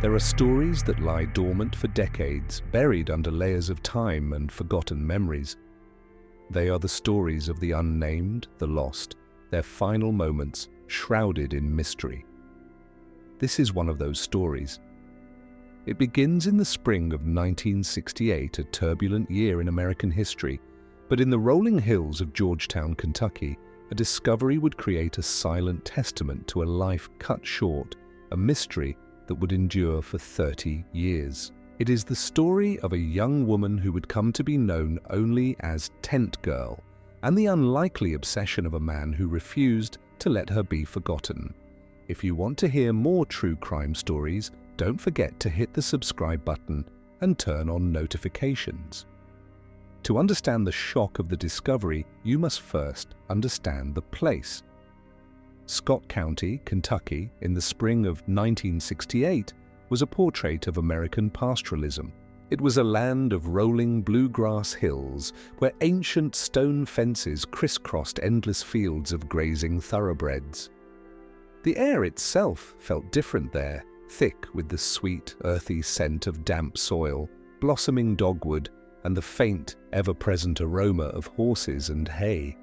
There are stories that lie dormant for decades, buried under layers of time and forgotten memories. They are the stories of the unnamed, the lost, their final moments shrouded in mystery. This is one of those stories. It begins in the spring of 1968, a turbulent year in American history, but in the rolling hills of Georgetown, Kentucky, a discovery would create a silent testament to a life cut short, a mystery that would endure for 30 years. It is the story of a young woman who would come to be known only as Tent Girl, and the unlikely obsession of a man who refused to let her be forgotten. If you want to hear more true crime stories, don't forget to hit the subscribe button and turn on notifications. To understand the shock of the discovery, you must first understand the place. Scott County, Kentucky, in the spring of 1968, was a portrait of American pastoralism. It was a land of rolling bluegrass hills where ancient stone fences crisscrossed endless fields of grazing thoroughbreds. The air itself felt different there, thick with the sweet, earthy scent of damp soil, blossoming dogwood, and the faint, ever-present aroma of horses and hay.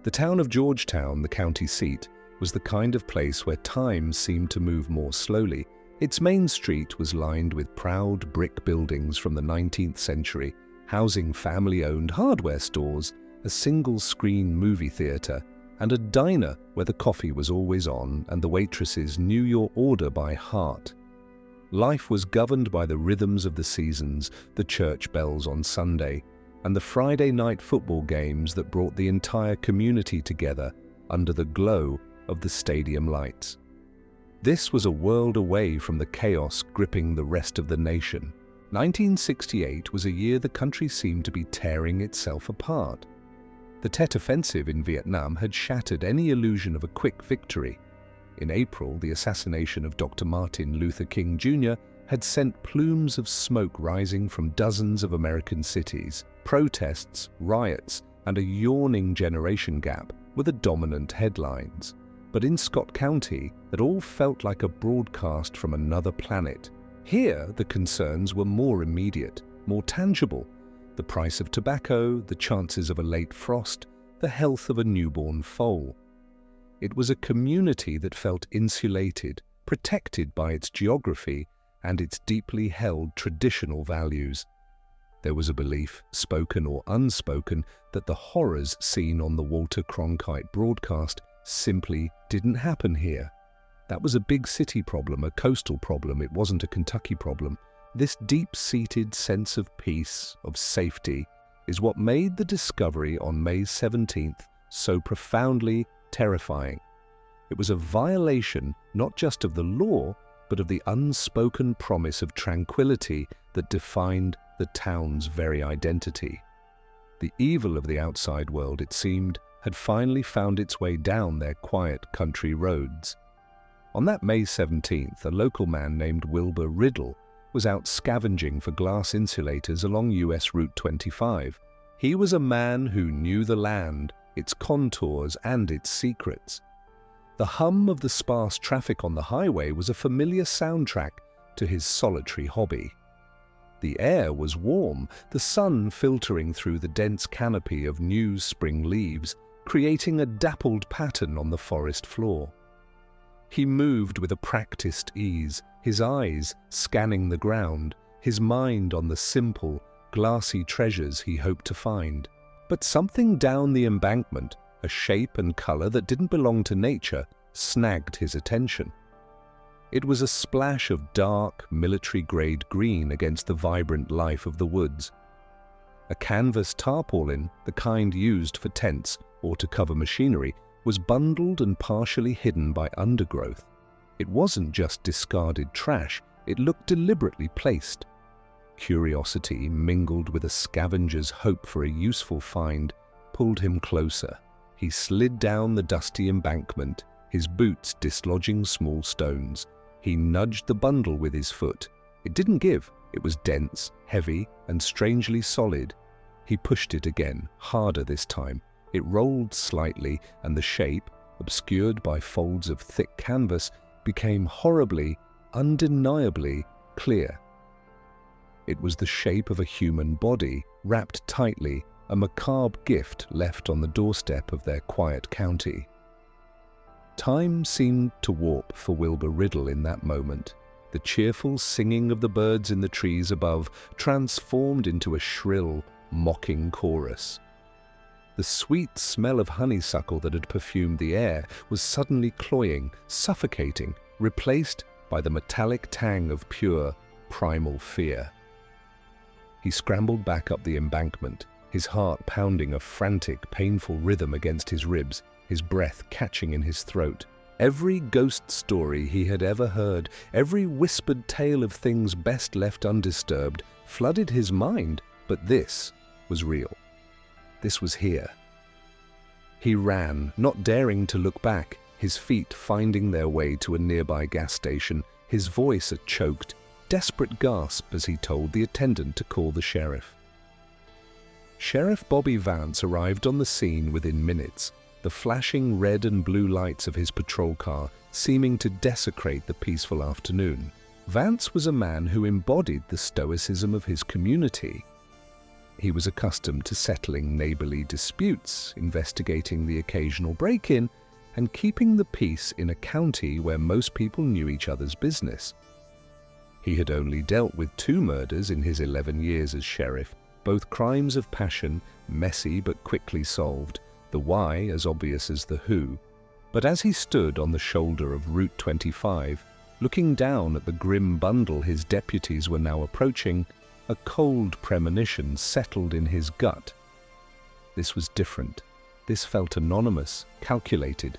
The town of Georgetown, the county seat, was the kind of place where time seemed to move more slowly. Its main street was lined with proud brick buildings from the 19th century, housing family-owned hardware stores, a single-screen movie theater, and a diner where the coffee was always on and the waitresses knew your order by heart. Life was governed by the rhythms of the seasons, the church bells on Sunday, and the Friday night football games that brought the entire community together under the glow of the stadium lights. This was a world away from the chaos gripping the rest of the nation. 1968 was a year the country seemed to be tearing itself apart. The Tet Offensive in Vietnam had shattered any illusion of a quick victory. In April, the assassination of Dr. Martin Luther King Jr. had sent plumes of smoke rising from dozens of American cities. Protests, riots, and a yawning generation gap were the dominant headlines. But in Scott County, it all felt like a broadcast from another planet. Here, the concerns were more immediate, more tangible. The price of tobacco, the chances of a late frost, the health of a newborn foal. It was a community that felt insulated, protected by its geography and its deeply held traditional values. There was a belief, spoken or unspoken, that the horrors seen on the Walter Cronkite broadcast simply didn't happen here. That was a big city problem, a coastal problem. It wasn't a Kentucky problem. This deep-seated sense of peace, of safety, is what made the discovery on May 17th so profoundly terrifying. It was a violation not just of the law, but of the unspoken promise of tranquility that defined the town's very identity. The evil of the outside world, it seemed, had finally found its way down their quiet country roads. On that May 17th, a local man named Wilbur Riddle was out scavenging for glass insulators along US Route 25. He was a man who knew the land, its contours and its secrets. The hum of the sparse traffic on the highway was a familiar soundtrack to his solitary hobby. The air was warm, the sun filtering through the dense canopy of new spring leaves, creating a dappled pattern on the forest floor. He moved with a practiced ease, his eyes scanning the ground, his mind on the simple, glassy treasures he hoped to find. But something down the embankment, a shape and color that didn't belong to nature, snagged his attention. It was a splash of dark, military-grade green against the vibrant life of the woods. A canvas tarpaulin, the kind used for tents or to cover machinery, was bundled and partially hidden by undergrowth. It wasn't just discarded trash, it looked deliberately placed. Curiosity, mingled with a scavenger's hope for a useful find, pulled him closer. He slid down the dusty embankment, his boots dislodging small stones. He nudged the bundle with his foot. It didn't give. It was dense, heavy, and strangely solid. He pushed it again, harder this time. It rolled slightly, and the shape, obscured by folds of thick canvas, became horribly, undeniably clear. It was the shape of a human body, wrapped tightly, a macabre gift left on the doorstep of their quiet county. Time seemed to warp for Wilbur Riddle in that moment. The cheerful singing of the birds in the trees above transformed into a shrill, mocking chorus. The sweet smell of honeysuckle that had perfumed the air was suddenly cloying, suffocating, replaced by the metallic tang of pure, primal fear. He scrambled back up the embankment, his heart pounding a frantic, painful rhythm against his ribs, his breath catching in his throat. Every ghost story he had ever heard, every whispered tale of things best left undisturbed, flooded his mind, but this was real. This was here. He ran, not daring to look back, his feet finding their way to a nearby gas station, his voice a choked, desperate gasp as he told the attendant to call the sheriff. Sheriff Bobby Vance arrived on the scene within minutes, the flashing red and blue lights of his patrol car seeming to desecrate the peaceful afternoon. Vance was a man who embodied the stoicism of his community. He was accustomed to settling neighborly disputes, investigating the occasional break-in, and keeping the peace in a county where most people knew each other's business. He had only dealt with 2 murders in his 11 years as sheriff, both crimes of passion, messy but quickly solved, the why as obvious as the who. But as he stood on the shoulder of Route 25, looking down at the grim bundle his deputies were now approaching, a cold premonition settled in his gut. This was different. This felt anonymous, calculated.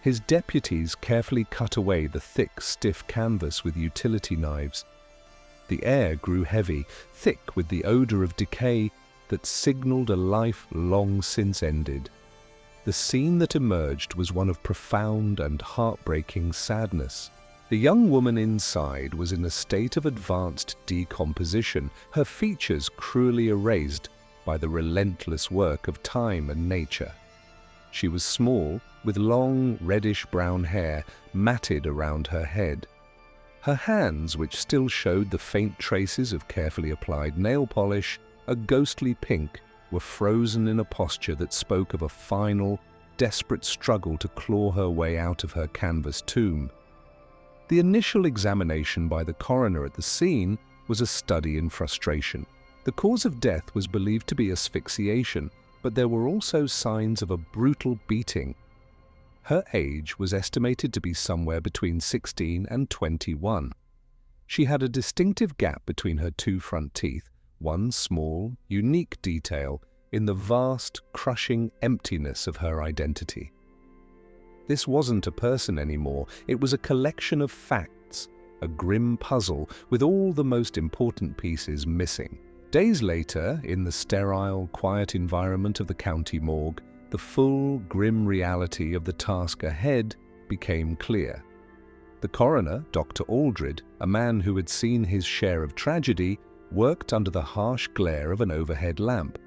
His deputies carefully cut away the thick, stiff canvas with utility knives. The air grew heavy, thick with the odor of decay that signaled a life long since ended. The scene that emerged was one of profound and heartbreaking sadness. The young woman inside was in a state of advanced decomposition, her features cruelly erased by the relentless work of time and nature. She was small, with long, reddish-brown hair matted around her head. Her hands, which still showed the faint traces of carefully applied nail polish, a ghostly pink, were frozen in a posture that spoke of a final, desperate struggle to claw her way out of her canvas tomb. The initial examination by the coroner at the scene was a study in frustration. The cause of death was believed to be asphyxiation, but there were also signs of a brutal beating. Her age was estimated to be somewhere between 16 and 21. She had a distinctive gap between her 2 front teeth, one small, unique detail in the vast, crushing emptiness of her identity. This wasn't a person anymore, it was a collection of facts, a grim puzzle with all the most important pieces missing. Days later, in the sterile, quiet environment of the county morgue, the full, grim reality of the task ahead became clear. The coroner, Dr. Aldred, a man who had seen his share of tragedy, worked under the harsh glare of an overhead lamp.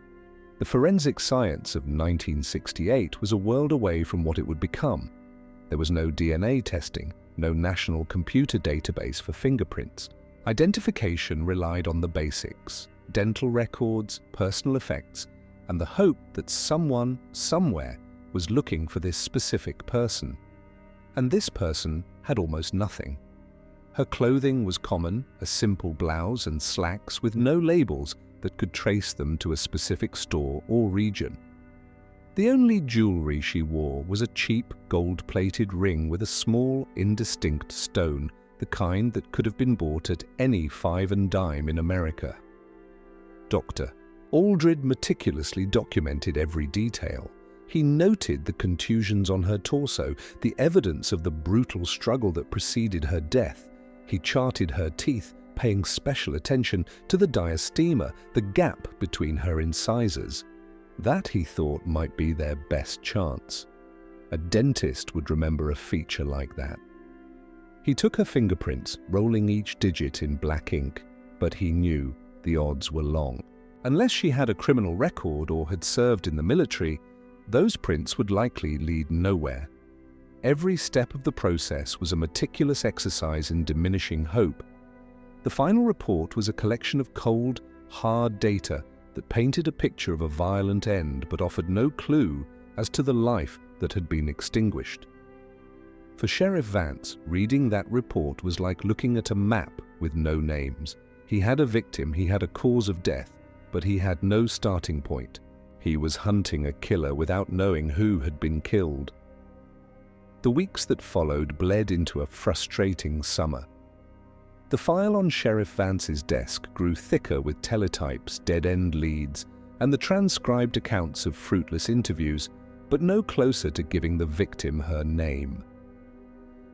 The forensic science of 1968 was a world away from what it would become. There was no DNA testing, no national computer database for fingerprints. Identification relied on the basics: dental records, personal effects, and the hope that someone, somewhere, was looking for this specific person. And this person had almost nothing. Her clothing was common, a simple blouse and slacks with no labels that could trace them to a specific store or region. The only jewelry she wore was a cheap, gold-plated ring with a small, indistinct stone, the kind that could have been bought at any 5 and dime in America. Dr. Aldred meticulously documented every detail. He noted the contusions on her torso, the evidence of the brutal struggle that preceded her death. He charted her teeth, paying special attention to the diastema, the gap between her incisors. That, he thought, might be their best chance. A dentist would remember a feature like that. He took her fingerprints, rolling each digit in black ink, but he knew the odds were long. Unless she had a criminal record or had served in the military, those prints would likely lead nowhere. Every step of the process was a meticulous exercise in diminishing hope. The final report was a collection of cold, hard data that painted a picture of a violent end but offered no clue as to the life that had been extinguished. For Sheriff Vance, reading that report was like looking at a map with no names. He had a victim, he had a cause of death, but he had no starting point. He was hunting a killer without knowing who had been killed. The weeks that followed bled into a frustrating summer. The file on Sheriff Vance's desk grew thicker with teletypes, dead-end leads, and the transcribed accounts of fruitless interviews, but no closer to giving the victim her name.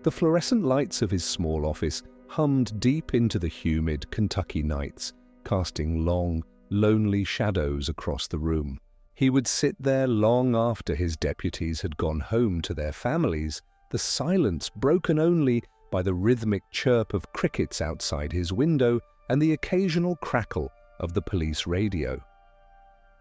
The fluorescent lights of his small office hummed deep into the humid Kentucky nights, casting long, lonely shadows across the room. He would sit there long after his deputies had gone home to their families, the silence broken only by the rhythmic chirp of crickets outside his window and the occasional crackle of the police radio.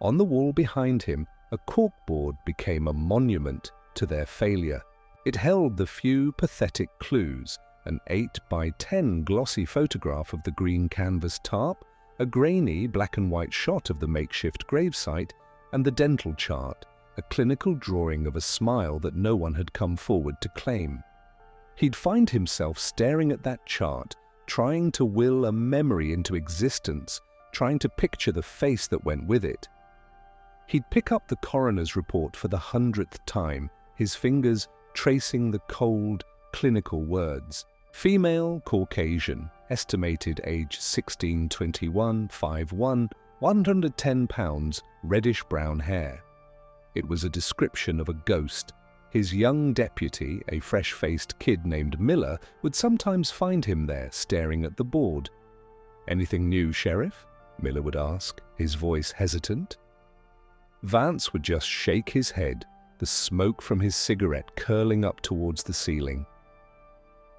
On the wall behind him, a corkboard became a monument to their failure. It held the few pathetic clues: an 8x10 glossy photograph of the green canvas tarp, a grainy black and white shot of the makeshift gravesite, and the dental chart, a clinical drawing of a smile that no one had come forward to claim. He'd find himself staring at that chart, trying to will a memory into existence, trying to picture the face that went with it. He'd pick up the coroner's report for the 100th time, his fingers tracing the cold, clinical words. Female, Caucasian, estimated age 16, 21, 5'1", 110 pounds, reddish-brown hair. It was a description of a ghost. His young deputy, a fresh-faced kid named Miller, would sometimes find him there, staring at the board. "Anything new, Sheriff?" Miller would ask, his voice hesitant. Vance would just shake his head, the smoke from his cigarette curling up towards the ceiling.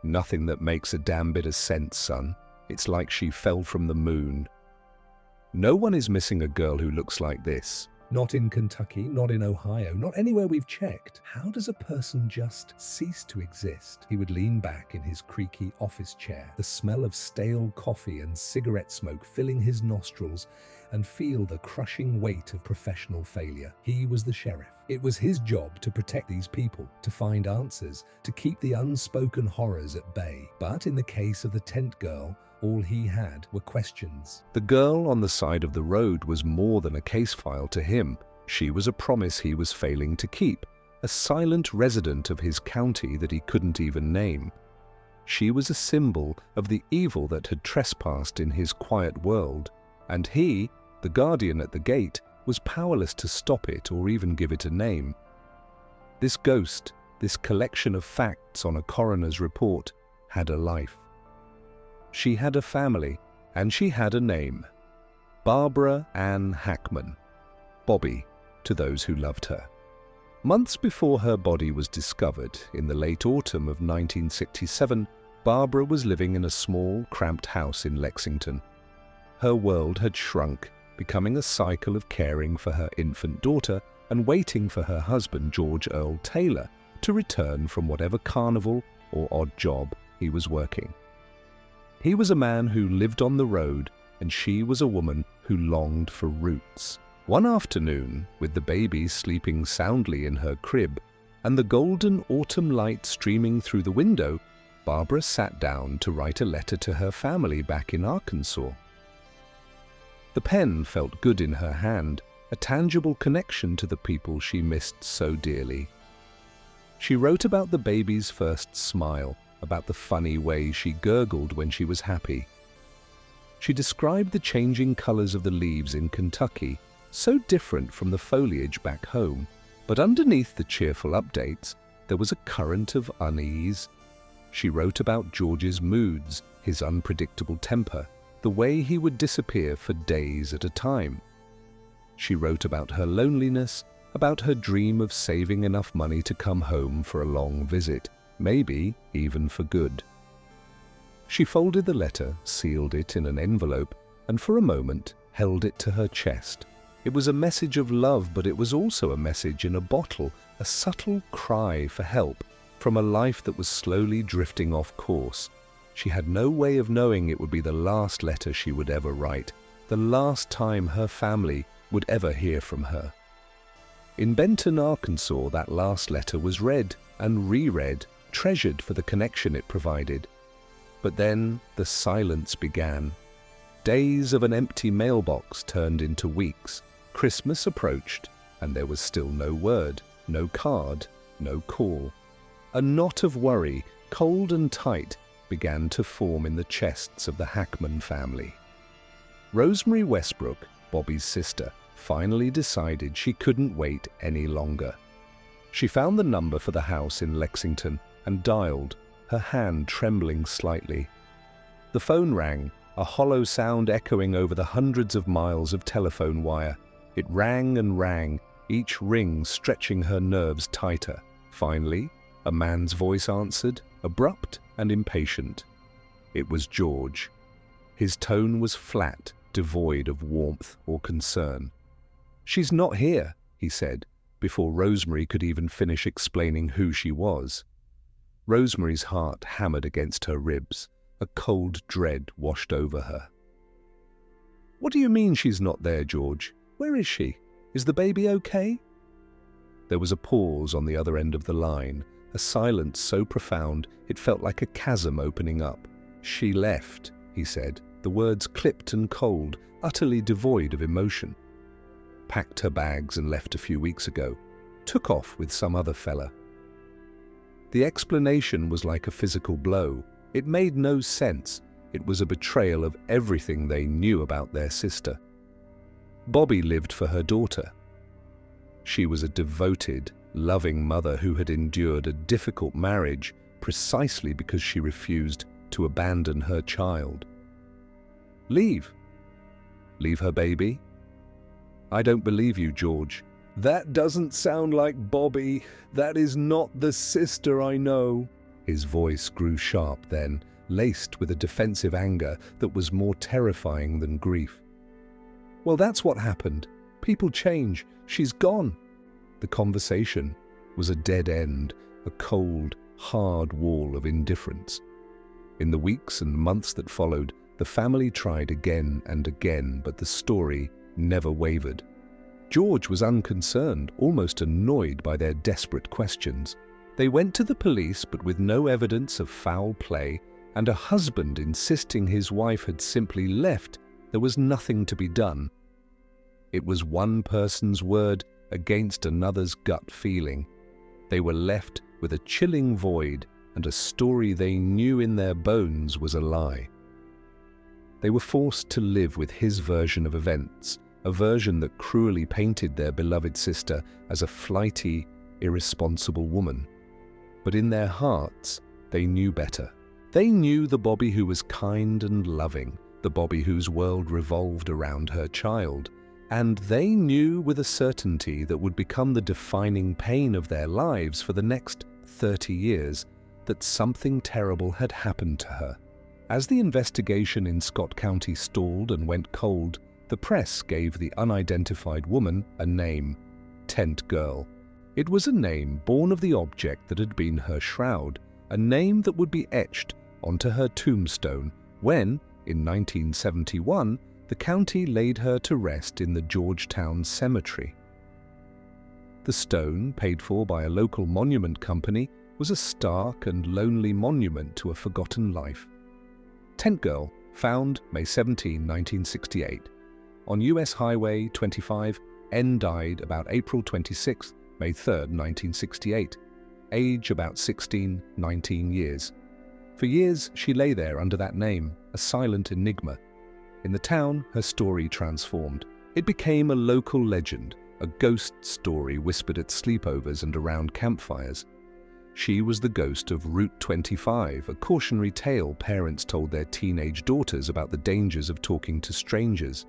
"Nothing that makes a damn bit of sense, son. It's like she fell from the moon. No one is missing a girl who looks like this. Not in Kentucky, not in Ohio, not anywhere we've checked. How does a person just cease to exist?" He would lean back in his creaky office chair, the smell of stale coffee and cigarette smoke filling his nostrils, and feel the crushing weight of professional failure. He was the sheriff. It was his job to protect these people, to find answers, to keep the unspoken horrors at bay. But in the case of the tent girl, all he had were questions. The girl on the side of the road was more than a case file to him. She was a promise he was failing to keep, a silent resident of his county that he couldn't even name. She was a symbol of the evil that had trespassed in his quiet world, and he, the guardian at the gate, was powerless to stop it or even give it a name. This ghost, this collection of facts on a coroner's report, had a life. She had a family, and she had a name. Barbara Ann Hackman. Bobby, to those who loved her. Months before her body was discovered, in the late autumn of 1967, Barbara was living in a small, cramped house in Lexington. Her world had shrunk, becoming a cycle of caring for her infant daughter and waiting for her husband, George Earl Taylor, to return from whatever carnival or odd job he was working. He was a man who lived on the road, and she was a woman who longed for roots. One afternoon, with the baby sleeping soundly in her crib and the golden autumn light streaming through the window, Barbara sat down to write a letter to her family back in Arkansas. The pen felt good in her hand, a tangible connection to the people she missed so dearly. She wrote about the baby's first smile, about the funny way she gurgled when she was happy. She described the changing colors of the leaves in Kentucky, so different from the foliage back home, but underneath the cheerful updates, there was a current of unease. She wrote about George's moods, his unpredictable temper, the way he would disappear for days at a time. She wrote about her loneliness, about her dream of saving enough money to come home for a long visit, maybe even for good. She folded the letter, sealed it in an envelope, and for a moment held it to her chest. It was a message of love, but it was also a message in a bottle, a subtle cry for help, from a life that was slowly drifting off course. She had no way of knowing it would be the last letter she would ever write, the last time her family would ever hear from her. In Benton, Arkansas, that last letter was read and reread, treasured for the connection it provided. But then the silence began. Days of an empty mailbox turned into weeks. Christmas approached, and there was still no word, no card, no call. A knot of worry, cold and tight, began to form in the chests of the Hackman family. Rosemary Westbrook, Bobby's sister, finally decided she couldn't wait any longer. She found the number for the house in Lexington and dialed, her hand trembling slightly. The phone rang, a hollow sound echoing over the hundreds of miles of telephone wire. It rang and rang, each ring stretching her nerves tighter. Finally, a man's voice answered, abrupt and impatient. It was George. His tone was flat, devoid of warmth or concern. "She's not here," he said, before Rosemary could even finish explaining who she was. Rosemary's heart hammered against her ribs. A cold dread washed over her. "What do you mean she's not there, George? Where is she? Is the baby okay?" There was a pause on the other end of the line, a silence so profound it felt like a chasm opening up. "She left," he said, the words clipped and cold, utterly devoid of emotion. "Packed her bags and left a few weeks ago. Took off with some other fella." The explanation was like a physical blow. It made no sense. It was a betrayal of everything they knew about their sister. Bobby lived for her daughter. She was a devoted, loving mother who had endured a difficult marriage precisely because she refused to abandon her child. Leave? Leave her baby? "I don't believe you, George. That doesn't sound like Bobby. That is not the sister I know." His voice grew sharp then, laced with a defensive anger that was more terrifying than grief. "Well, that's what happened. People change. She's gone." The conversation was a dead end, a cold, hard wall of indifference. In the weeks and months that followed, the family tried again and again, but the story never wavered. George was unconcerned, almost annoyed by their desperate questions. They went to the police, but with no evidence of foul play, and a husband insisting his wife had simply left, there was nothing to be done. It was one person's word against another's gut feeling. They were left with a chilling void and a story they knew in their bones was a lie. They were forced to live with his version of events, a version that cruelly painted their beloved sister as a flighty, irresponsible woman. But in their hearts, they knew better. They knew the Bobby who was kind and loving, the Bobby whose world revolved around her child, and they knew with a certainty that would become the defining pain of their lives for the next 30 years, that something terrible had happened to her. As the investigation in Scott County stalled and went cold, the press gave the unidentified woman a name, Tent Girl. It was a name born of the object that had been her shroud, a name that would be etched onto her tombstone when, in 1971, the county laid her to rest in the Georgetown Cemetery. The stone, paid for by a local monument company, was a stark and lonely monument to a forgotten life. Tent Girl, found May 17, 1968. On US Highway 25, N died about April 26, May 3, 1968. Age about 16, 19 years. For years, she lay there under that name, a silent enigma. In the town, her story transformed. It became a local legend, a ghost story whispered at sleepovers and around campfires. She was the ghost of Route 25, a cautionary tale parents told their teenage daughters about the dangers of talking to strangers.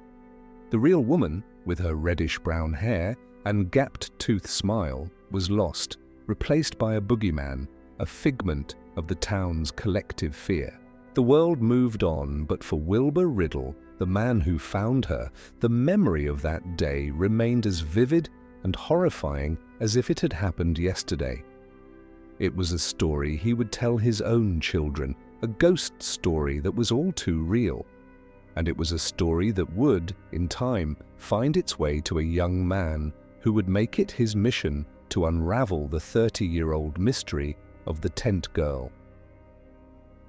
The real woman, with her reddish-brown hair and gapped-toothed smile, was lost, replaced by a boogeyman, a figment of the town's collective fear. The world moved on, but for Wilbur Riddle, the man who found her, the memory of that day remained as vivid and horrifying as if it had happened yesterday. It was a story he would tell his own children, a ghost story that was all too real. And it was a story that would, in time, find its way to a young man who would make it his mission to unravel the 30-year-old mystery of the tent girl.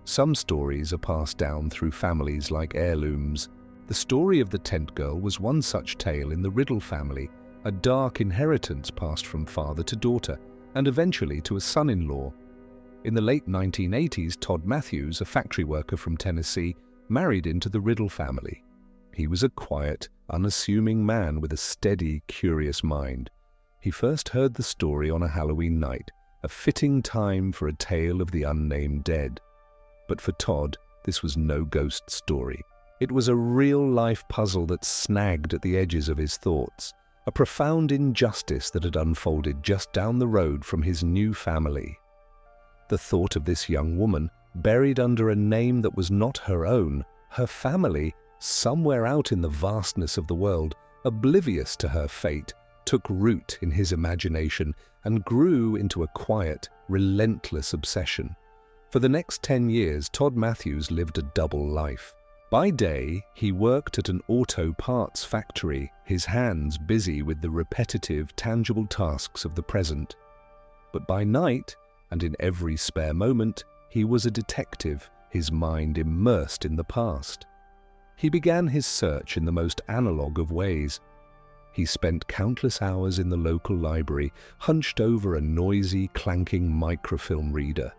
Some stories are passed down through families like heirlooms. The story of the tent girl was one such tale in the Riddle family, a dark inheritance passed from father to daughter, and eventually to a son-in-law. In the late 1980s, Todd Matthews, a factory worker from Tennessee, married into the Riddle family. He was a quiet, unassuming man with a steady, curious mind. He first heard the story on a Halloween night, a fitting time for a tale of the unnamed dead. But for Todd, this was no ghost story. It was a real-life puzzle that snagged at the edges of his thoughts, a profound injustice that had unfolded just down the road from his new family. The thought of this young woman, buried under a name that was not her own, her family, somewhere out in the vastness of the world, oblivious to her fate, took root in his imagination and grew into a quiet, relentless obsession. For the next 10 years, Todd Matthews lived a double life. By day, he worked at an auto parts factory, his hands busy with the repetitive, tangible tasks of the present. But by night, and in every spare moment, he was a detective, his mind immersed in the past. He began his search in the most analog of ways. He spent countless hours in the local library, hunched over a noisy, clanking microfilm reader.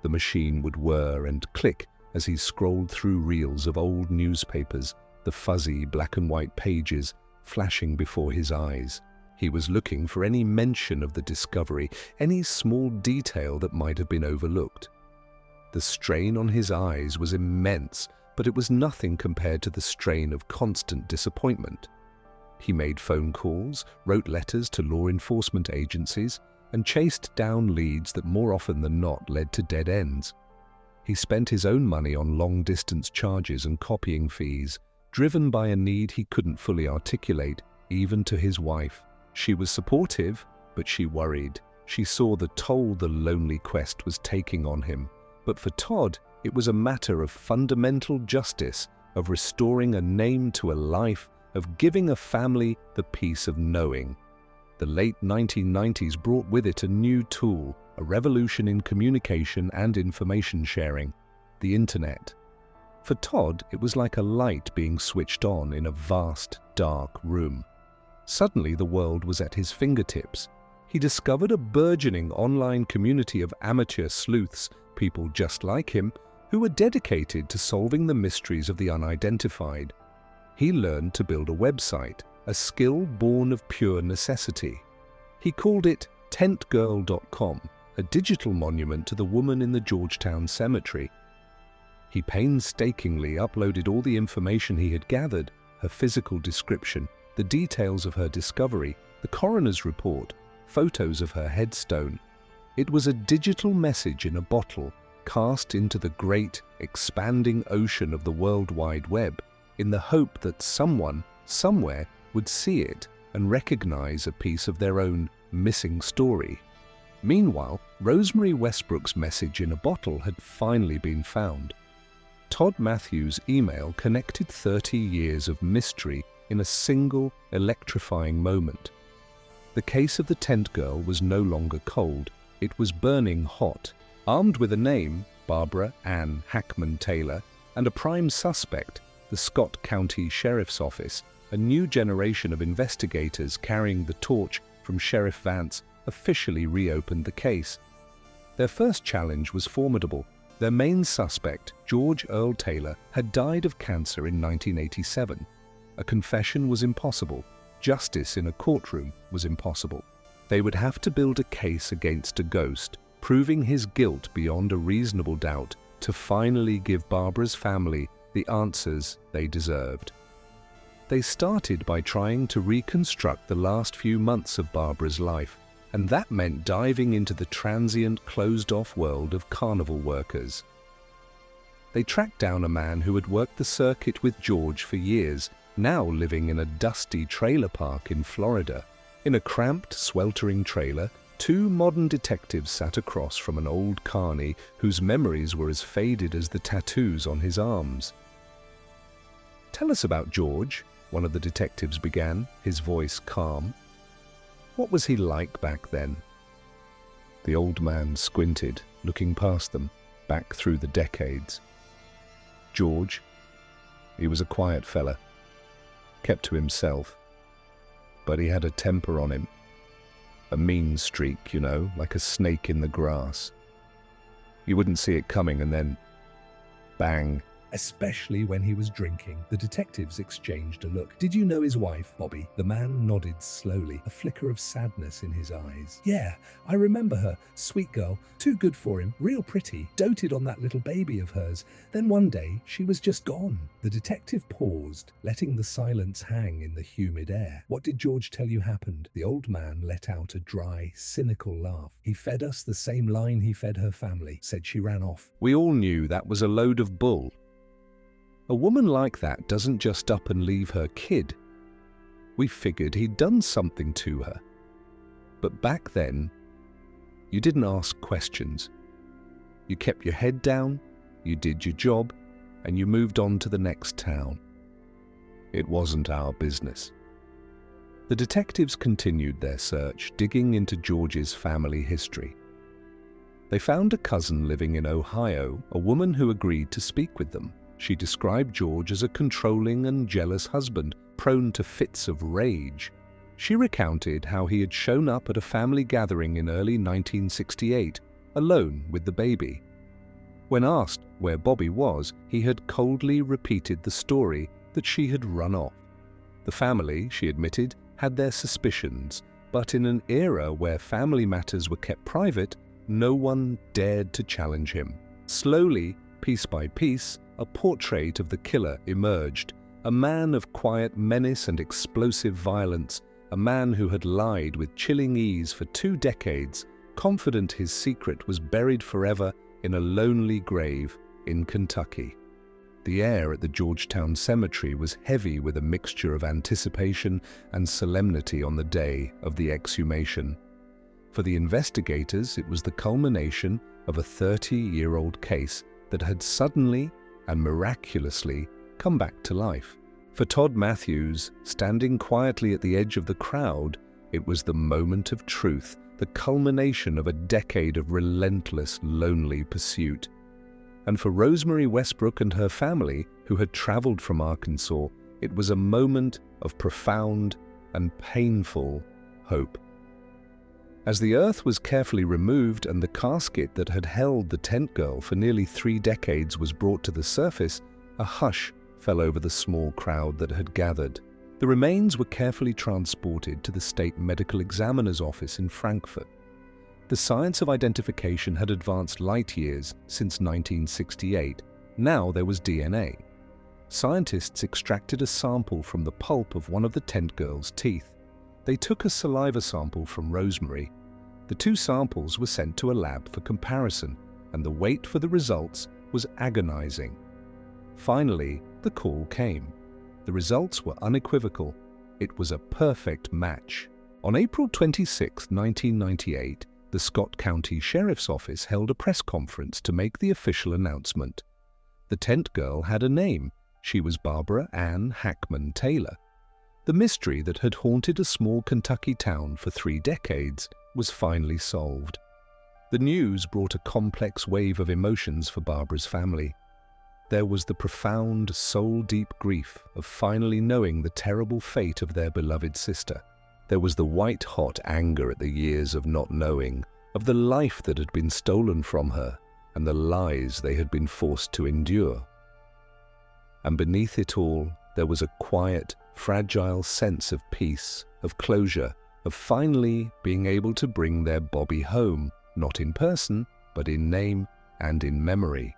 The machine would whir and click as he scrolled through reels of old newspapers, the fuzzy black and white pages flashing before his eyes. He was looking for any mention of the discovery, any small detail that might have been overlooked. The strain on his eyes was immense, but it was nothing compared to the strain of constant disappointment. He made phone calls, wrote letters to law enforcement agencies, and chased down leads that more often than not led to dead ends. He spent his own money on long-distance charges and copying fees, driven by a need he couldn't fully articulate, even to his wife. She was supportive, but she worried. She saw the toll the lonely quest was taking on him. But for Todd, it was a matter of fundamental justice, of restoring a name to a life, of giving a family the peace of knowing. The late 1990s brought with it a new tool, a revolution in communication and information sharing, the internet. For Todd, it was like a light being switched on in a vast, dark room. Suddenly, the world was at his fingertips. He discovered a burgeoning online community of amateur sleuths, people just like him, who were dedicated to solving the mysteries of the unidentified. He learned to build a website, a skill born of pure necessity. He called it tentgirl.com, a digital monument to the woman in the Georgetown cemetery. He painstakingly uploaded all the information he had gathered, her physical description, the details of her discovery, the coroner's report, photos of her headstone. It was a digital message in a bottle, cast into the great, expanding ocean of the World Wide Web, in the hope that someone, somewhere, would see it and recognize a piece of their own missing story. Meanwhile, Rosemary Westbrook's message in a bottle had finally been found. Todd Matthews' email connected 30 years of mystery in a single, electrifying moment. The case of the tent girl was no longer cold. It was burning hot. Armed with a name, Barbara Ann Hackman Taylor, and a prime suspect, the Scott County Sheriff's Office, a new generation of investigators carrying the torch from Sheriff Vance officially reopened the case. Their first challenge was formidable. Their main suspect, George Earl Taylor, had died of cancer in 1987. A confession was impossible. Justice in a courtroom was impossible. They would have to build a case against a ghost, proving his guilt beyond a reasonable doubt to finally give Barbara's family the answers they deserved. They started by trying to reconstruct the last few months of Barbara's life, and that meant diving into the transient, closed-off world of carnival workers. They tracked down a man who had worked the circuit with George for years, now living in a dusty trailer park in Florida. In a cramped, sweltering trailer, Two modern detectives sat across from an old carny whose memories were as faded as the tattoos on his arms. "Tell us about George," one of the detectives began, his voice calm. "What was he like back then?" The old man squinted, looking past them, back through the decades. "George, he was a quiet fella, kept to himself, but he had a temper on him. A mean streak, you know, like a snake in the grass. You wouldn't see it coming and then, bang." Especially when he was drinking. The detectives exchanged a look. "Did you know his wife, Bobby?" The man nodded slowly, a flicker of sadness in his eyes. "Yeah, I remember her. Sweet girl, too good for him, real pretty, doted on that little baby of hers. Then one day, she was just gone." The detective paused, letting the silence hang in the humid air. "What did George tell you happened?" The old man let out a dry, cynical laugh. "He fed us the same line he fed her family. Said she ran off." We all knew that was a load of bull. A woman like that doesn't just up and leave her kid. We figured he'd done something to her. But back then, you didn't ask questions. You kept your head down, you did your job, and you moved on to the next town. It wasn't our business. The detectives continued their search, digging into George's family history. They found a cousin living in Ohio, a woman who agreed to speak with them. She described George as a controlling and jealous husband, prone to fits of rage. She recounted how he had shown up at a family gathering in early 1968, alone with the baby. When asked where Bobby was, he had coldly repeated the story that she had run off. The family, she admitted, had their suspicions, but in an era where family matters were kept private, no one dared to challenge him. Slowly, piece by piece, a portrait of the killer emerged, a man of quiet menace and explosive violence, a man who had lied with chilling ease for 2 decades, confident his secret was buried forever in a lonely grave in Kentucky. The air at the Georgetown Cemetery was heavy with a mixture of anticipation and solemnity on the day of the exhumation. For the investigators, it was the culmination of a 30-year-old case that had suddenly and miraculously come back to life. For Todd Matthews, standing quietly at the edge of the crowd, it was the moment of truth, the culmination of a decade of relentless, lonely pursuit. And for Rosemary Westbrook and her family, who had traveled from Arkansas, it was a moment of profound and painful hope. As the earth was carefully removed and the casket that had held the tent girl for nearly 3 decades was brought to the surface, a hush fell over the small crowd that had gathered. The remains were carefully transported to the state medical examiner's office in Frankfurt. The science of identification had advanced light years since 1968. Now there was DNA. Scientists extracted a sample from the pulp of one of the tent girl's teeth. They took a saliva sample from Rosemary. The 2 samples were sent to a lab for comparison, and the wait for the results was agonizing. Finally, the call came. The results were unequivocal. It was a perfect match. On April 26, 1998, the Scott County Sheriff's Office held a press conference to make the official announcement. The tent girl had a name. She was Barbara Ann Hackman Taylor. The mystery that had haunted a small Kentucky town for 3 decades was finally solved. The news brought a complex wave of emotions for Barbara's family. There was the profound, soul-deep grief of finally knowing the terrible fate of their beloved sister. There was the white-hot anger at the years of not knowing, of the life that had been stolen from her, and the lies they had been forced to endure. And beneath it all, there was a quiet, fragile sense of peace, of closure, of finally being able to bring their Bobby home, not in person, but in name and in memory.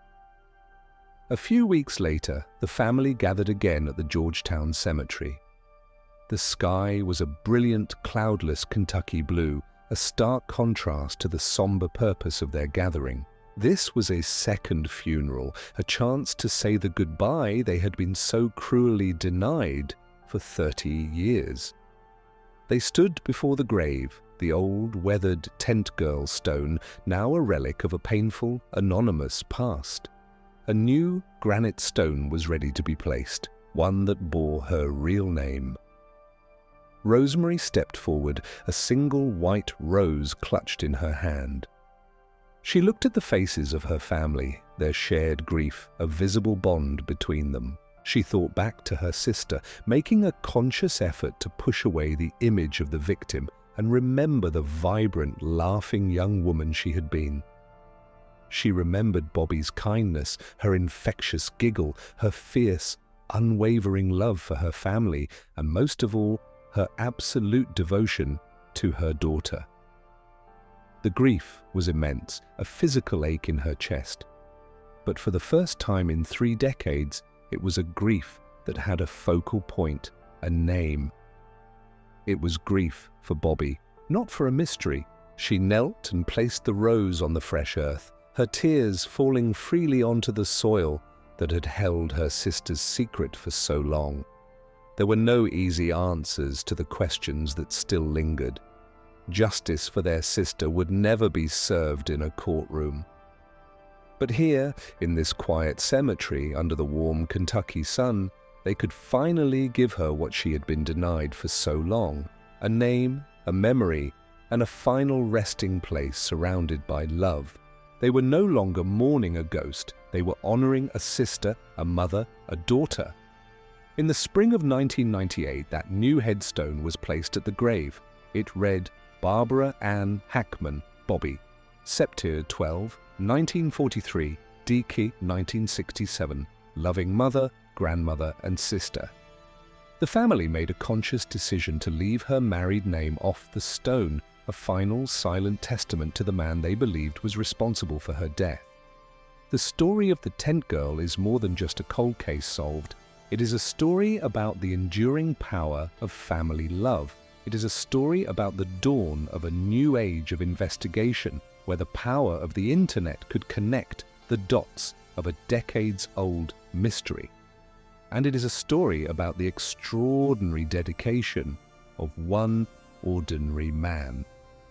A few weeks later, the family gathered again at the Georgetown Cemetery. The sky was a brilliant, cloudless Kentucky blue, a stark contrast to the somber purpose of their gathering. This was a second funeral, a chance to say the goodbye they had been so cruelly denied for 30 years. They stood before the grave, the old, weathered tent girl stone, now a relic of a painful, anonymous past. A new granite stone was ready to be placed, one that bore her real name. Rosemary stepped forward, a single white rose clutched in her hand. She looked at the faces of her family, their shared grief, a visible bond between them. She thought back to her sister, making a conscious effort to push away the image of the victim and remember the vibrant, laughing young woman she had been. She remembered Bobby's kindness, her infectious giggle, her fierce, unwavering love for her family, and most of all, her absolute devotion to her daughter. The grief was immense, a physical ache in her chest. But for the first time in 3 decades, it was a grief that had a focal point, a name. It was grief for Bobby, not for a mystery. She knelt and placed the rose on the fresh earth, her tears falling freely onto the soil that had held her sister's secret for so long. There were no easy answers to the questions that still lingered. Justice for their sister would never be served in a courtroom. But here, in this quiet cemetery under the warm Kentucky sun, they could finally give her what she had been denied for so long: a name, a memory, and a final resting place surrounded by love. They were no longer mourning a ghost, they were honoring a sister, a mother, a daughter. In the spring of 1998, that new headstone was placed at the grave. It read, Barbara Ann Hackman, Bobby, September 12, 1943, Dickey 1967, loving mother, grandmother, and sister. The family made a conscious decision to leave her married name off the stone, a final, silent testament to the man they believed was responsible for her death. The story of the tent girl is more than just a cold case solved. It is a story about the enduring power of family love. It is a story about the dawn of a new age of investigation, where the power of the internet could connect the dots of a decades-old mystery. And it is a story about the extraordinary dedication of one ordinary man.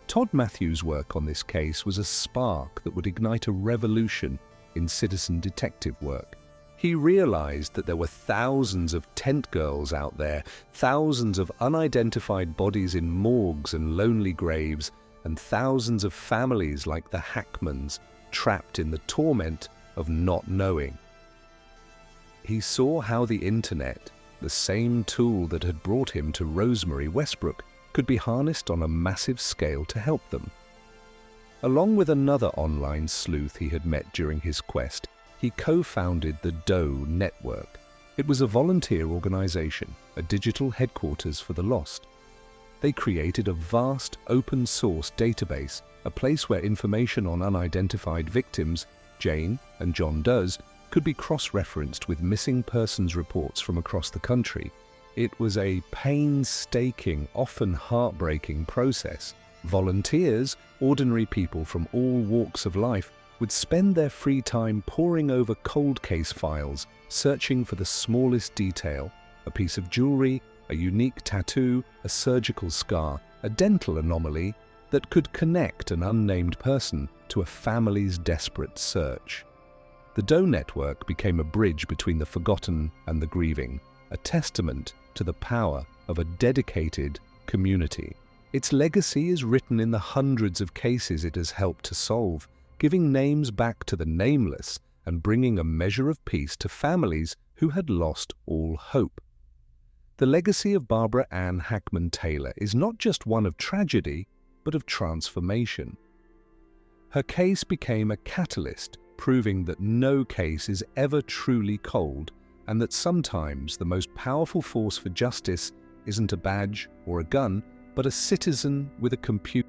Todd Matthews' work on this case was a spark that would ignite a revolution in citizen detective work. He realized that there were thousands of tent girls out there, thousands of unidentified bodies in morgues and lonely graves, and thousands of families like the Hackmans, trapped in the torment of not knowing. He saw how the internet, the same tool that had brought him to Rosemary Westbrook, could be harnessed on a massive scale to help them. Along with another online sleuth he had met during his quest, he co-founded the Doe Network. It was a volunteer organization, a digital headquarters for the lost. They created a vast open-source database, a place where information on unidentified victims, Jane and John Doe's, could be cross-referenced with missing persons reports from across the country. It was a painstaking, often heartbreaking process. Volunteers, ordinary people from all walks of life, would spend their free time poring over cold case files, searching for the smallest detail, a piece of jewelry, a unique tattoo, a surgical scar, a dental anomaly that could connect an unnamed person to a family's desperate search. The Doe Network became a bridge between the forgotten and the grieving, a testament to the power of a dedicated community. Its legacy is written in the hundreds of cases it has helped to solve, giving names back to the nameless and bringing a measure of peace to families who had lost all hope. The legacy of Barbara Ann Hackman Taylor is not just one of tragedy, but of transformation. Her case became a catalyst, proving that no case is ever truly cold, and that sometimes the most powerful force for justice isn't a badge or a gun, but a citizen with a computer.